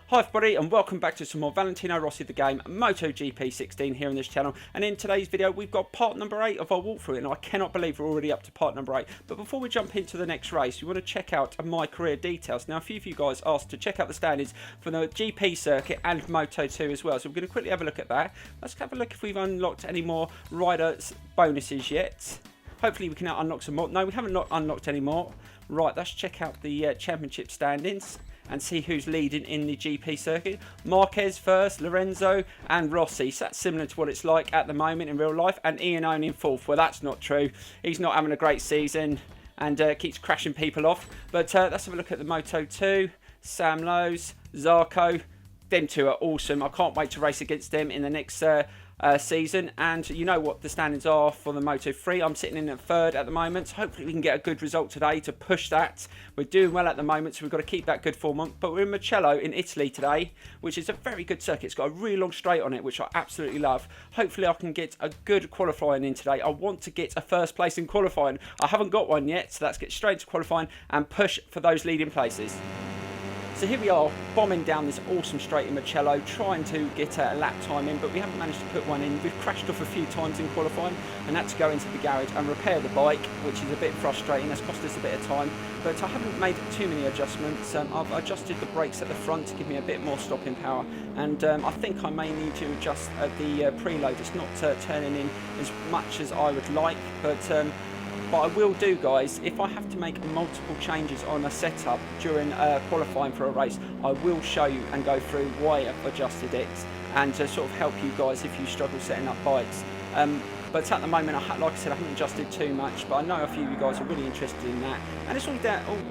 Hi everybody and welcome back to some more Valentino Rossi the game MotoGP 16 here on this channel. And in today's video we've got part number 8 of our walkthrough, and I cannot believe we're already up to part number 8. But before we jump into the next race, you want to check out my career details. Now a few of you guys asked to check out the standings for the GP circuit and Moto2 as well, so we're going to quickly have a look at that. Let's have a look if we've unlocked any more rider bonuses yet. Hopefully we can now unlock some more. No, we haven't unlocked any more. Right, let's check out the championship standings and see who's leading in the GP circuit. Marquez first, Lorenzo and Rossi. So that's similar to what it's like at the moment in real life. And Ian only in fourth. Well, that's not true. He's not having a great season and keeps crashing people off. But let's have a look at the Moto2. Sam Lowes, Zarco. Them two are awesome. I can't wait to race against them in the next season. And you know what the standings are for the Moto3. I'm sitting in at third at the moment, so hopefully we can get a good result today to push that. We're doing well at the moment, so we've got to keep that good form on. But we're in Mugello in Italy today, which is a very good circuit. It's got a really long straight on it, which I absolutely love. Hopefully I can get a good qualifying in today. I want to get a first place in qualifying. I haven't got one yet, so let's get straight to qualifying and push for those leading places. So here we are, bombing down this awesome straight in Mugello, trying to get a lap time in, but we haven't managed to put one in. We've crashed off a few times in qualifying and had to go into the garage and repair the bike, which is a bit frustrating. That's cost us a bit of time, but I haven't made too many adjustments. I've adjusted the brakes at the front to give me a bit more stopping power, and I think I may need to adjust the preload. It's not turning in as much as I would like, but I will do, guys, if I have to make multiple changes on a setup during qualifying for a race, I will show you and go through why I've adjusted it and to sort of help you guys if you struggle setting up bikes. But at the moment, like I said, I haven't adjusted too much, but I know a few of you guys are really interested in that. And it's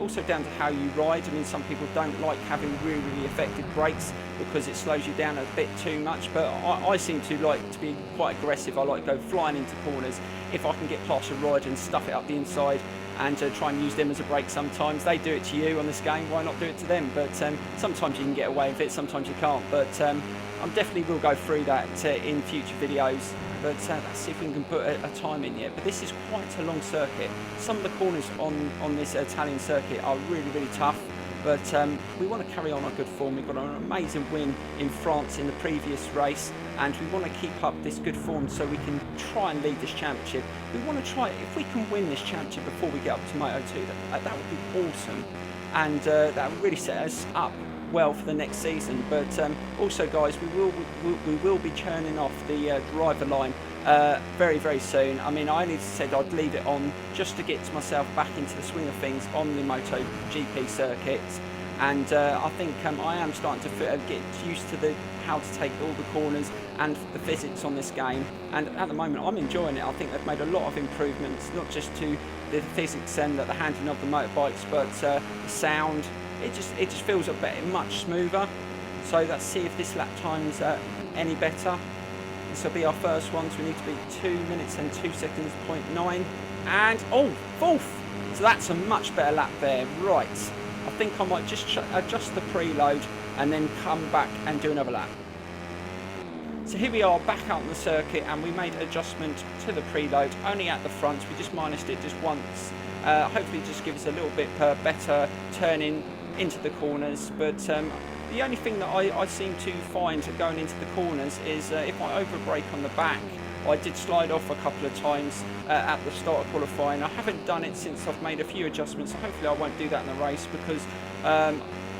also down to how you ride. I mean, some people don't like having really effective brakes because it slows you down a bit too much, but I seem to like to be quite aggressive. I like to go flying into corners if I can get past a ride and stuff it up the inside and try and use them as a brake sometimes. They do it to you on this game, why not do it to them? But sometimes you can get away with it, sometimes you can't. But I definitely will go through that in future videos. But let's see if we can put a time in yet. But this is quite a long circuit. Some of the corners on this Italian circuit are really tough. But we want to carry on our good form. We've got an amazing win in France in the previous race, and we want to keep up this good form so we can try and lead this championship. We want to try, if we can win this championship before we get up to Moto2, that would be awesome. And that would really set us up well for the next season. But also, guys, we will be churning off the driver line very soon. I mean, I only said I'd leave it on just to get myself back into the swing of things on the MotoGP circuit, and I think I am starting to get used to how to take all the corners and the physics on this game, and at the moment I'm enjoying it. I think they've made a lot of improvements, not just to the physics and the handling of the motorbikes, but the sound. It just feels much smoother. So let's see if this lap time's any better. This will be our first one, so we need to be 2 minutes and 2 seconds, 0.9. And, oh, fourth! So that's a much better lap there. Right, I think I might just adjust the preload and then come back and do another lap. So here we are back out on the circuit, and we made an adjustment to the preload only at the front. We just minused it just once. Hopefully just give us a little bit better turning into the corners. But the only thing that I seem to find going into the corners is if I overbrake on the back. I did slide off a couple of times at the start of qualifying. I haven't done it since I've made a few adjustments, so hopefully I won't do that in the race, because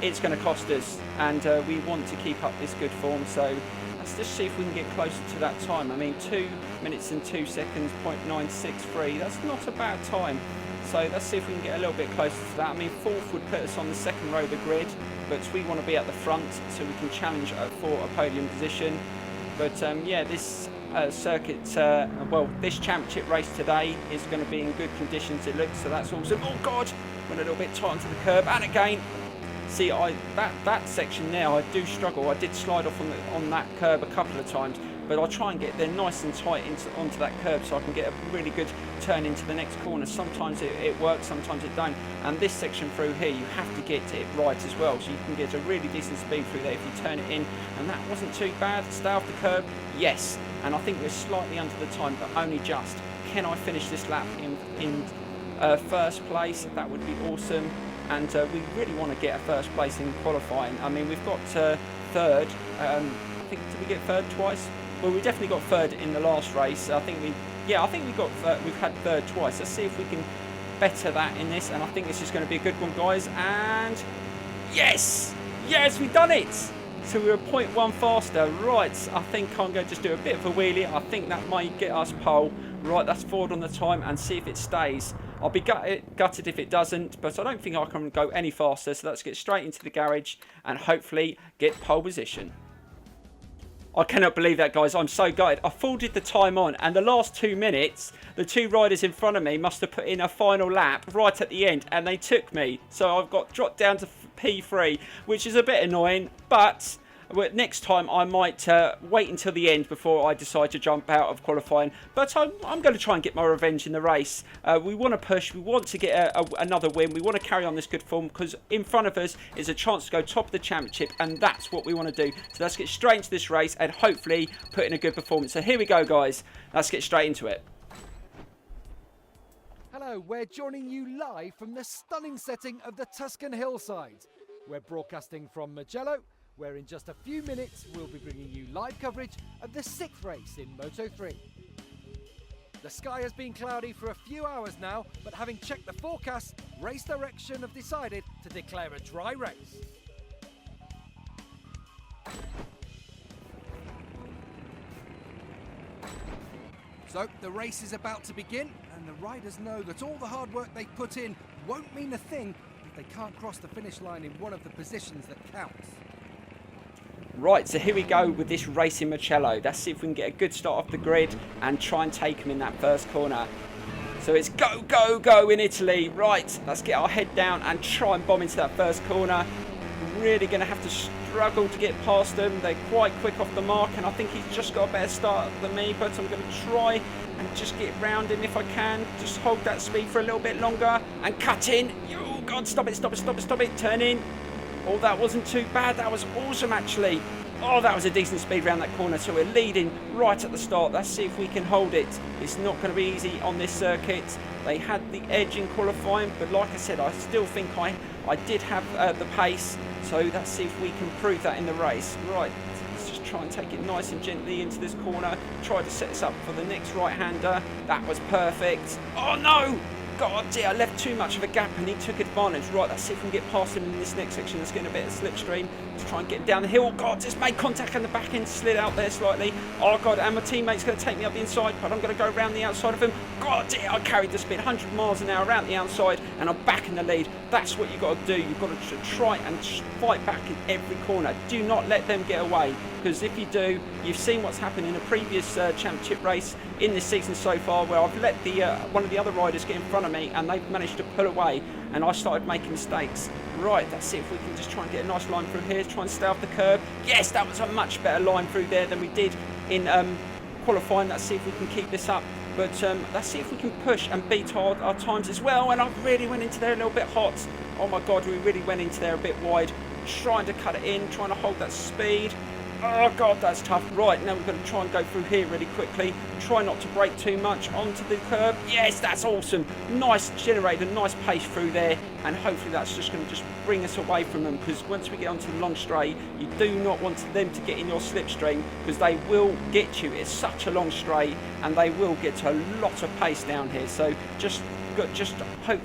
it's going to cost us, and we want to keep up this good form. So let's just see if we can get closer to that time. I mean, 2 minutes and 2 seconds, 0.963. That's not a bad time. So let's see if we can get a little bit closer to that. I mean, fourth would put us on the second row of the grid, but we want to be at the front so we can challenge for a podium position. But yeah, this circuit, well, this championship race today is going to be in good conditions, it looks, so that's awesome. Oh God, went a little bit tight onto the curb, and again, see, that section there, I do struggle. I did slide off on that curb a couple of times, but I'll try and get there nice and tight onto that curb so I can get a really good turn into the next corner. Sometimes it works, sometimes it don't. And this section through here, you have to get it right as well, so you can get a really decent speed through there if you turn it in. And that wasn't too bad. Stay off the curb, yes. And I think we're slightly under the time, but only just. Can I finish this lap in first place? That would be awesome. and we really want to get a first place in qualifying. I mean, we've got third. I think, did we get third twice? Well, we definitely got third in the last race. I think we've had third twice. Let's see if we can better that in this, and I think this is going to be a good one, guys. And yes, we've done it. So we were 0.1 faster. Right, I think I'm going to just do a bit of a wheelie. I think that might get us pole. Right, that's forward on the time, and see if it stays. I'll be gutted if it doesn't, but I don't think I can go any faster. So let's get straight into the garage and hopefully get pole position. I cannot believe that, guys. I'm so gutted. I forwarded the time on, and the last 2 minutes, the two riders in front of me must have put in a final lap right at the end, and they took me. So I've got dropped down to P3, which is a bit annoying, but next time I might wait until the end before I decide to jump out of qualifying. But I'm going to try and get my revenge in the race. We want to push. We want to get another win. We want to carry on this good form, because in front of us is a chance to go top of the championship, and that's what we want to do. So let's get straight into this race and hopefully put in a good performance. So here we go, guys. Let's get straight into it. Hello, we're joining you live from the stunning setting of the Tuscan hillsides. We're broadcasting from Mugello, where in just a few minutes we'll be bringing you live coverage of the 6th race in Moto3. The sky has been cloudy for a few hours now, but having checked the forecast, Race Direction have decided to declare a dry race. So the race is about to begin, and the riders know that all the hard work they put in won't mean a thing if they can't cross the finish line in one of the positions that counts. Right, so here we go with this race in Mugello. Let's see if we can get a good start off the grid and try and take them in that first corner. So it's go, go, go in Italy. Right, let's get our head down and try and bomb into that first corner. Really going to have to struggle to get past them. They're quite quick off the mark, and I think he's just got a better start than me, but I'm going to try and just get round him if I can. Just hold that speed for a little bit longer and cut in. Oh, God, stop it, stop it, stop it, stop it. Turn in. Oh, that wasn't too bad. That was awesome, actually. Oh, that was a decent speed around that corner. So we're leading right at the start. Let's see if we can hold it. It's not going to be easy on this circuit. They had the edge in qualifying, but like I said, I still think I did have the pace. So let's see if we can prove that in the race. Right, let's just try and take it nice and gently into this corner. Try to set us up for the next right-hander. That was perfect. Oh, no! God dear, I left too much of a gap and he took advantage. Right, let's see if we can get past him in this next section. Let's get a bit of slipstream to try and get him down the hill. God, just made contact on the back end, slid out there slightly. Oh God, and my teammate's going to take me up the inside, but I'm going to go around the outside of him. God dear, I carried the speed 100 miles an hour around the outside, and I'm back in the lead. That's what you've got to do. You've got to try and fight back in every corner. Do not let them get away, because if you do, you've seen what's happened in a previous championship race in this season so far, where I've let the one of the other riders get in front of me, and they've managed to pull away, and I started making mistakes. Right, let's see if we can just try and get a nice line through here, try and stay off the curb. Yes, that was a much better line through there than we did in qualifying. Let's see if we can keep this up, but let's see if we can push and beat our times as well. And I really went into there a little bit hot. Oh my God, we really went into there a bit wide, trying to cut it in, trying to hold that speed. Oh God, that's tough. Right, now we're going to try and go through here really quickly. Try not to brake too much onto the curb. Yes, that's awesome. Nice, generated a nice pace through there, and hopefully that's just going to just bring us away from them, because once we get onto the long straight, you do not want them to get in your slipstream, because they will get you. It's such a long straight, and they will get to a lot of pace down here. So just hope.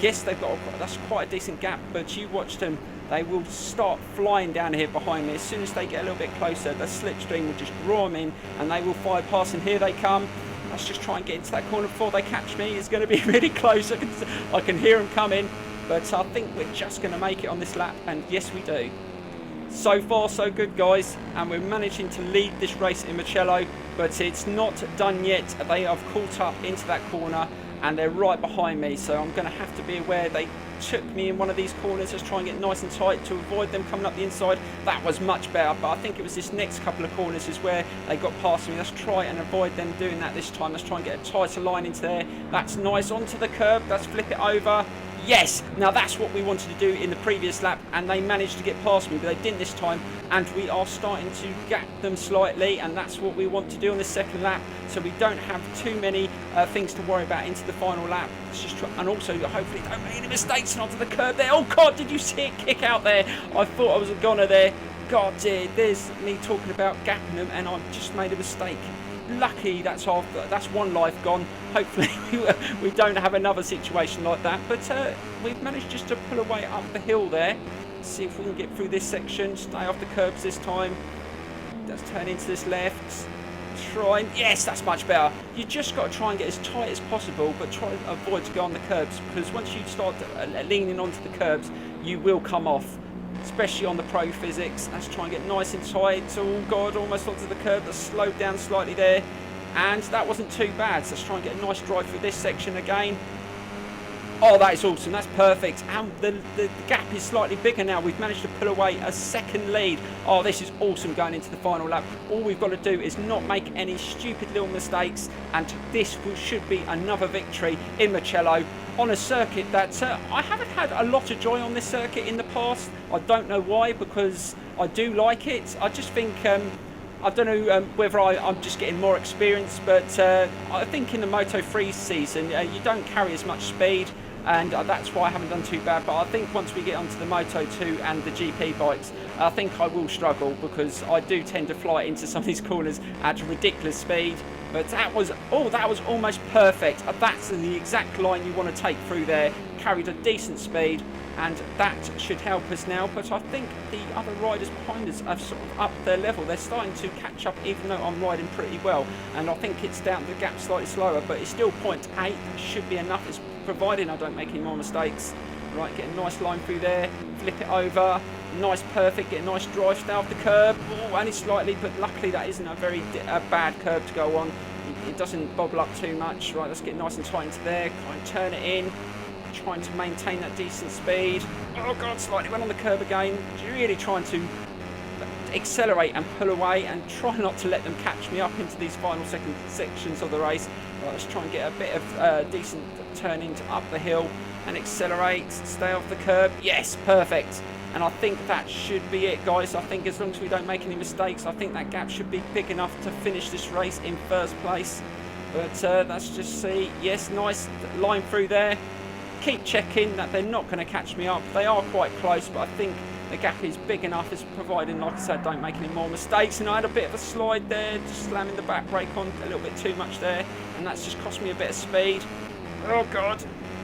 Yes, they've got that's quite a decent gap, but you watched them. They will start flying down here behind me. As soon as they get a little bit closer, the slipstream will just draw them in, and they will fly past, and here they come. Let's just try and get into that corner before they catch me. It's going to be really close. I can hear them coming, but I think we're just going to make it on this lap, and yes, we do. So far, so good, guys, and we're managing to lead this race in Mugello, but it's not done yet. They have caught up into that corner, and they're right behind me, so I'm going to have to be aware. They took me in one of these corners, just try and get nice and tight to avoid them coming up the inside. That was much better, but I think it was this next couple of corners is where they got past me. Let's try and avoid them doing that this time. Let's try and get a tighter line into there. That's nice, onto the curb. Let's flip it over. Yes, now that's what we wanted to do in the previous lap, and they managed to get past me, but they didn't this time, and we are starting to gap them slightly, and that's what we want to do on the second lap, so we don't have too many things to worry about into the final lap. Let's just try, and also hopefully don't make any mistakes onto the curb there. Oh God, did you see it kick out there? I thought I was a goner there. God, there's me talking about gapping them, and I've just made a mistake. Lucky that's one life gone. Hopefully we don't have another situation like that, but we've managed just to pull away up the hill there. Let's see if we can get through this section, stay off the curbs this time. Let's turn into this left, try, yes, that's much better. You just got to try and get as tight as possible, but try to avoid to go on the curbs, because once you start leaning onto the curbs, you will come off, especially on the pro physics. Let's try and get nice and tight. Oh God, almost onto the curb. Let's slow down slightly there, and that wasn't too bad. So let's try and get a nice drive through this section again. Oh, that is awesome. That's perfect. And the gap is slightly bigger now. We've managed to pull away a second lead. Oh, this is awesome going into the final lap. All we've got to do is not make any stupid little mistakes, and this should be another victory in Mugello on a circuit that I haven't had a lot of joy on this circuit in the past. I don't know why, because I do like it. I just think I don't know whether I'm just getting more experience, but I think in the Moto3 season you don't carry as much speed, and that's why I haven't done too bad. But I think once we get onto the Moto2 and the GP bikes, I think I will struggle, because I do tend to fly into some of these corners at ridiculous speed. But that was almost perfect. That's the exact line you want to take through there. Carried a decent speed, and that should help us now. But I think the other riders behind us have sort of upped their level. They're starting to catch up, even though I'm riding pretty well. And I think it's down the gap slightly slower, but it's still 0.8. Should be enough, it's providing I don't make any more mistakes. Right, get a nice line through there, flip it over, nice, perfect, get a nice drive, stay off the curb. Oh, only slightly, but luckily that isn't a very bad curb to go on. It doesn't bobble up too much. Right, let's get nice and tight into there, try and turn it in, trying to maintain that decent speed. Oh God, slightly went on the curb again. Really trying to accelerate and pull away, and try not to let them catch me up into these final sections of the race. Right, let's try and get a bit of decent turning up the hill and accelerate, stay off the curb. Yes, perfect. And I think that should be it, guys. I think as long as we don't make any mistakes, I think that gap should be big enough to finish this race in first place. But let's just see. Yes, nice line through there. Keep checking that they're not going to catch me up. They are quite close, but I think the gap is big enough, as providing, like I said, don't make any more mistakes. And I had a bit of a slide there, just slamming the back brake on a little bit too much there, and that's just cost me a bit of speed. Oh God.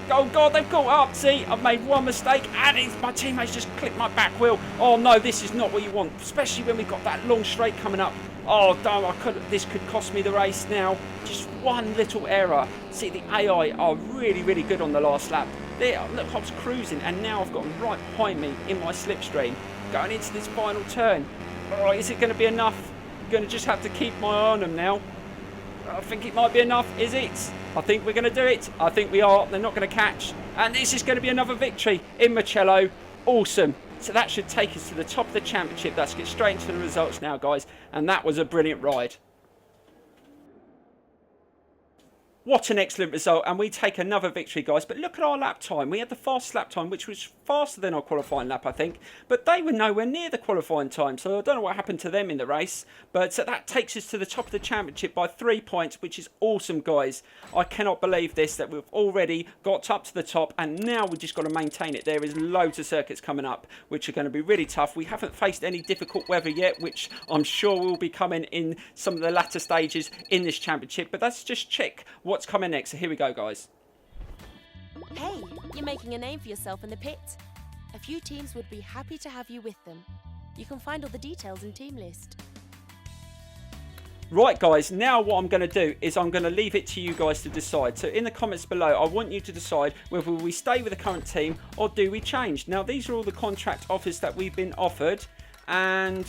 Oh God, they've caught up. See, I've made one mistake, and my teammates just clipped my back wheel. Oh no, this is not what you want, especially when we've got that long straight coming up. Oh damn, this could cost me the race now. Just one little error. See, the AI are really, really good on the last lap. There, look, I was cruising, and now I've got them right behind me in my slipstream, going into this final turn. Oh, is it going to be enough? I'm going to just have to keep my eye on them now. I think it might be enough. Is it? I think we're going to do it. I think we are. They're not going to catch. And this is going to be another victory in Mugello. Awesome. So that should take us to the top of the championship. Let's get straight into the results now, guys. And that was a brilliant ride. What an excellent result, and we take another victory, guys. But look at our lap time. We had the fastest lap time, which was faster than our qualifying lap, I think. But they were nowhere near the qualifying time, so I don't know what happened to them in the race. But that takes us to the top of the championship by 3 points, which is awesome, guys. I cannot believe this, that we've already got up to the top, and now we've just got to maintain it. There is loads of circuits coming up, which are going to be really tough. We haven't faced any difficult weather yet, which I'm sure will be coming in some of the latter stages in this championship. But let's just check what's coming next. So here we go, guys. Hey, you're making a name for yourself in the pit. A few teams would be happy to have you with them. You can find all the details in Team List. Right, guys, now what I'm going to do is I'm going to leave it to you guys to decide. So in the comments below, I want you to decide whether we stay with the current team or do we change. Now, these are all the contract offers that we've been offered, and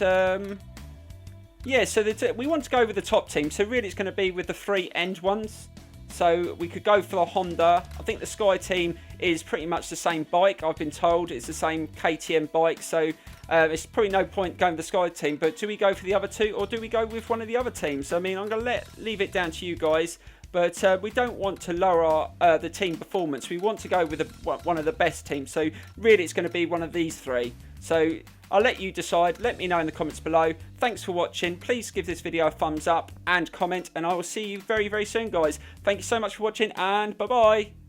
yeah, so we want to go with the top team. So really it's going to be with the 3 end ones. So we could go for the Honda. I think the Sky team is pretty much the same bike. I've been told it's the same KTM bike. So it's probably no point going with the Sky team. But do we go for the other two, or do we go with one of the other teams? I mean, I'm going to leave it down to you guys. but we don't want to lower the team performance. We want to go with one of the best teams. So really it's going to be one of these three. So I'll let you decide. Let me know in the comments below. Thanks for watching. Please give this video a thumbs up and comment, and I will see you very, very soon, guys. Thank you so much for watching, and bye-bye.